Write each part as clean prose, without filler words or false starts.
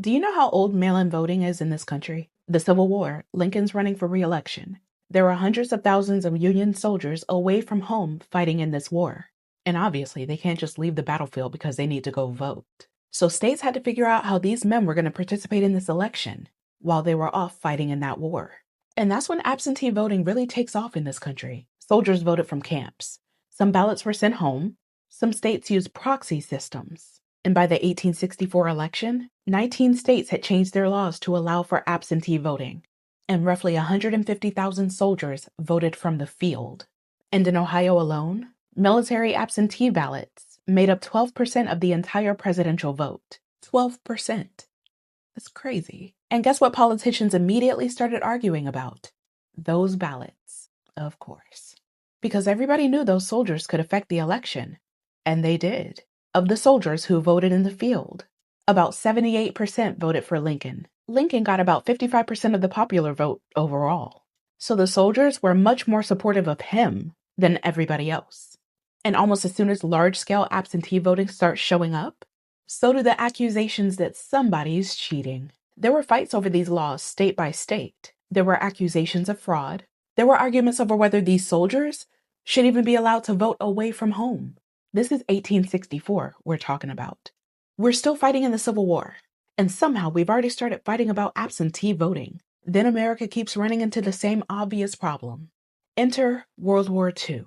Do you know how old mail-in voting is in this country? The Civil War, Lincoln's running for re-election. There were hundreds of thousands of Union soldiers away from home fighting in this war. And obviously, they can't just leave the battlefield because they need to go vote. So states had to figure out how these men were going to participate in this election while they were off fighting in that war. And that's when absentee voting really takes off in this country. Soldiers voted from camps. Some ballots were sent home. Some states used proxy systems. And by the 1864 election, 19 states had changed their laws to allow for absentee voting. And roughly 150,000 soldiers voted from the field. And in Ohio alone, military absentee ballots made up 12% of the entire presidential vote. 12%. That's crazy. And guess what politicians immediately started arguing about? Those ballots, of course. Because everybody knew those soldiers could affect the election. And they did. Of the soldiers who voted in the field, about 78% voted for Lincoln. Lincoln got about 55% of the popular vote overall. So the soldiers were much more supportive of him than everybody else. And almost as soon as large-scale absentee voting starts showing up, so do the accusations that somebody's cheating. There were fights over these laws state by state. There were accusations of fraud. There were arguments over whether these soldiers should even be allowed to vote away from home. This is 1864 we're talking about. We're still fighting in the Civil War. And somehow we've already started fighting about absentee voting. Then America keeps running into the same obvious problem. Enter World War II.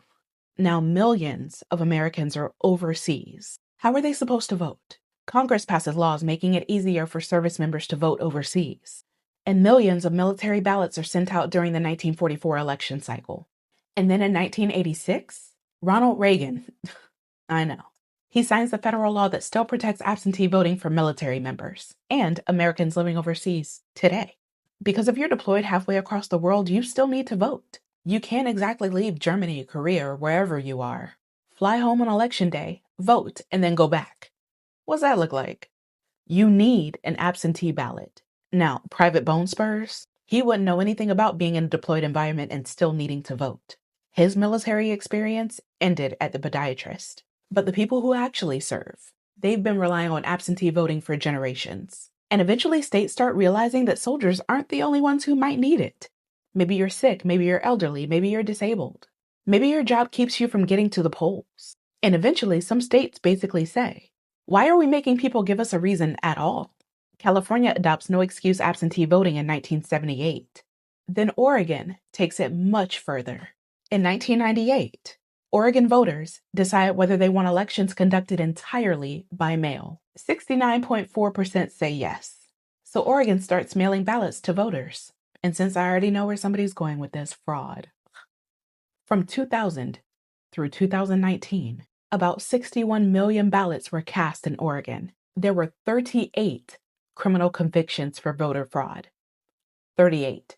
Now millions of Americans are overseas. How are they supposed to vote? Congress passes laws making it easier for service members to vote overseas. And millions of military ballots are sent out during the 1944 election cycle. And then in 1986, Ronald Reagan, I know, he signs the federal law that still protects absentee voting for military members and Americans living overseas today. Because if you're deployed halfway across the world, you still need to vote. You can't exactly leave Germany, Korea, or wherever you are. Fly home on election day, vote, and then go back. What's that look like? You need an absentee ballot. Now, Private Bone Spurs, he wouldn't know anything about being in a deployed environment and still needing to vote. His military experience ended at the podiatrist. But the people who actually serve, they've been relying on absentee voting for generations. And eventually states start realizing that soldiers aren't the only ones who might need it. Maybe you're sick, maybe you're elderly, maybe you're disabled. Maybe your job keeps you from getting to the polls. And eventually some states basically say, why are we making people give us a reason at all? California adopts no excuse absentee voting in 1978. Then Oregon takes it much further. In 1998, Oregon voters decide whether they want elections conducted entirely by mail. 69.4% say yes. So Oregon starts mailing ballots to voters. And since I already know where somebody's going with this, fraud. From 2000 through 2019, about 61 million ballots were cast in Oregon. There were 38 criminal convictions for voter fraud. 38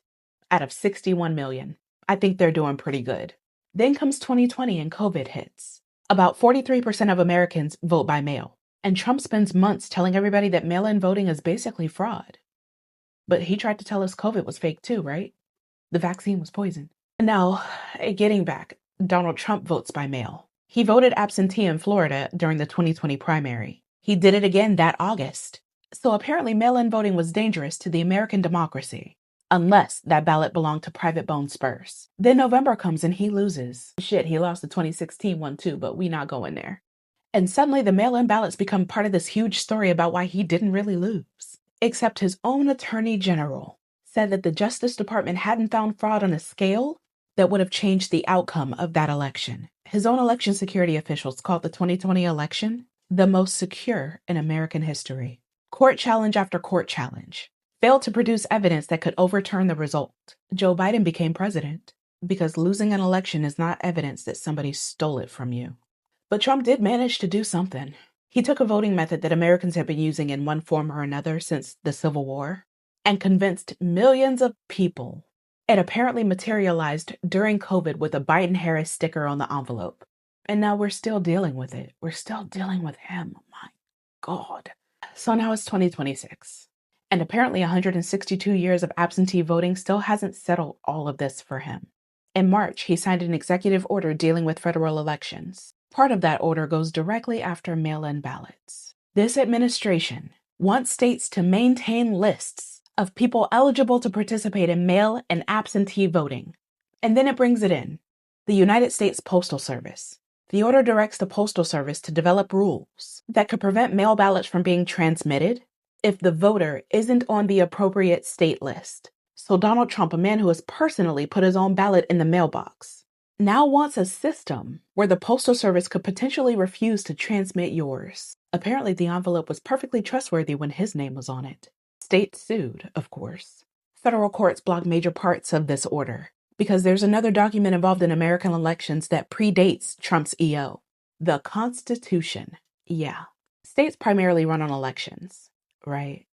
out of 61 million. I think they're doing pretty good. Then comes 2020 and COVID hits. About 43% of Americans vote by mail. And Trump spends months telling everybody that mail-in voting is basically fraud. But he tried to tell us COVID was fake too, right? The vaccine was poison. Now, getting back, Donald Trump votes by mail. He voted absentee in Florida during the 2020 primary. He did it again that August. So apparently mail-in voting was dangerous to the American democracy. Unless that ballot belonged to Private Bone Spurs. Then November comes and he loses. Shit, he lost the 2016 one too, but we not going there. And suddenly the mail-in ballots become part of this huge story about why he didn't really lose. Except his own attorney general said that the Justice Department hadn't found fraud on a scale that would have changed the outcome of that election. His own election security officials called the 2020 election the most secure in American history. Court challenge after court challenge failed to produce evidence that could overturn the result. Joe Biden became president because losing an election is not evidence that somebody stole it from you. But Trump did manage to do something. He took a voting method that Americans have been using in one form or another since the Civil War and convinced millions of people. It apparently materialized during COVID with a Biden-Harris sticker on the envelope. And now we're still dealing with it. We're still dealing with him. My God. So now it's 2026. And apparently 162 years of absentee voting still hasn't settled all of this for him. In March, he signed an executive order dealing with federal elections. Part of that order goes directly after mail-in ballots. This administration wants states to maintain lists of people eligible to participate in mail and absentee voting. And then it brings it in. The United States Postal Service. The order directs the Postal Service to develop rules that could prevent mail ballots from being transmitted if the voter isn't on the appropriate state list. So Donald Trump, a man who has personally put his own ballot in the mailbox, now wants a system where the Postal Service could potentially refuse to transmit yours. Apparently, the envelope was perfectly trustworthy when his name was on it. States sued, of course. Federal courts blocked major parts of this order because there's another document involved in American elections that predates Trump's EO. The Constitution. Yeah. States primarily run on elections, right?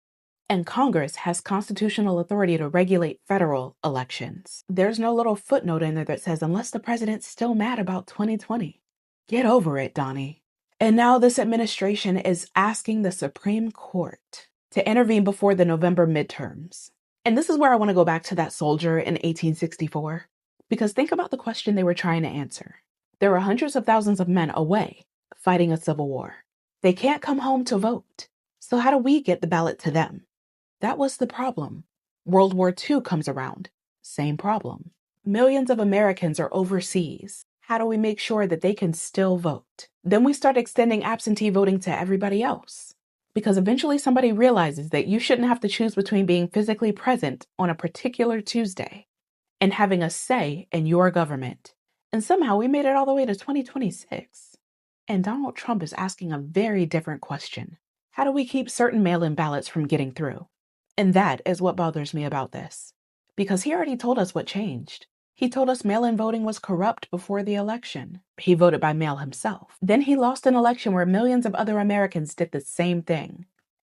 And Congress has constitutional authority to regulate federal elections. There's no little footnote in there that says, unless the president's still mad about 2020. Get over it, Donnie. And now this administration is asking the Supreme Court to intervene before the November midterms. And this is where I want to go back to that soldier in 1864, because think about the question they were trying to answer. There were hundreds of thousands of men away fighting a civil war. They can't come home to vote. So how do we get the ballot to them? That was the problem. World War II comes around. Same problem. Millions of Americans are overseas. How do we make sure that they can still vote? Then we start extending absentee voting to everybody else. Because eventually somebody realizes that you shouldn't have to choose between being physically present on a particular Tuesday and having a say in your government. And somehow we made it all the way to 2026. And Donald Trump is asking a very different question. How do we keep certain mail-in ballots from getting through? And that is what bothers me about this. Because he already told us what changed. He told us mail-in voting was corrupt before the election. He voted by mail himself. Then he lost an election where millions of other Americans did the same thing.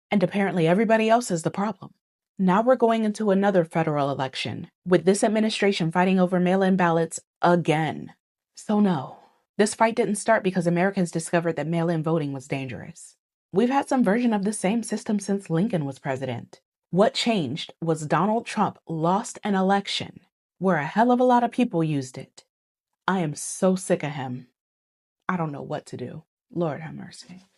And apparently everybody else is the problem. Now we're going into another federal election, with this administration fighting over mail-in ballots again. So no, this fight didn't start because Americans discovered that mail-in voting was dangerous. We've had some version of the same system since Lincoln was president. What changed was Donald Trump lost an election where a hell of a lot of people used it. I am so sick of him. I don't know what to do. Lord have mercy.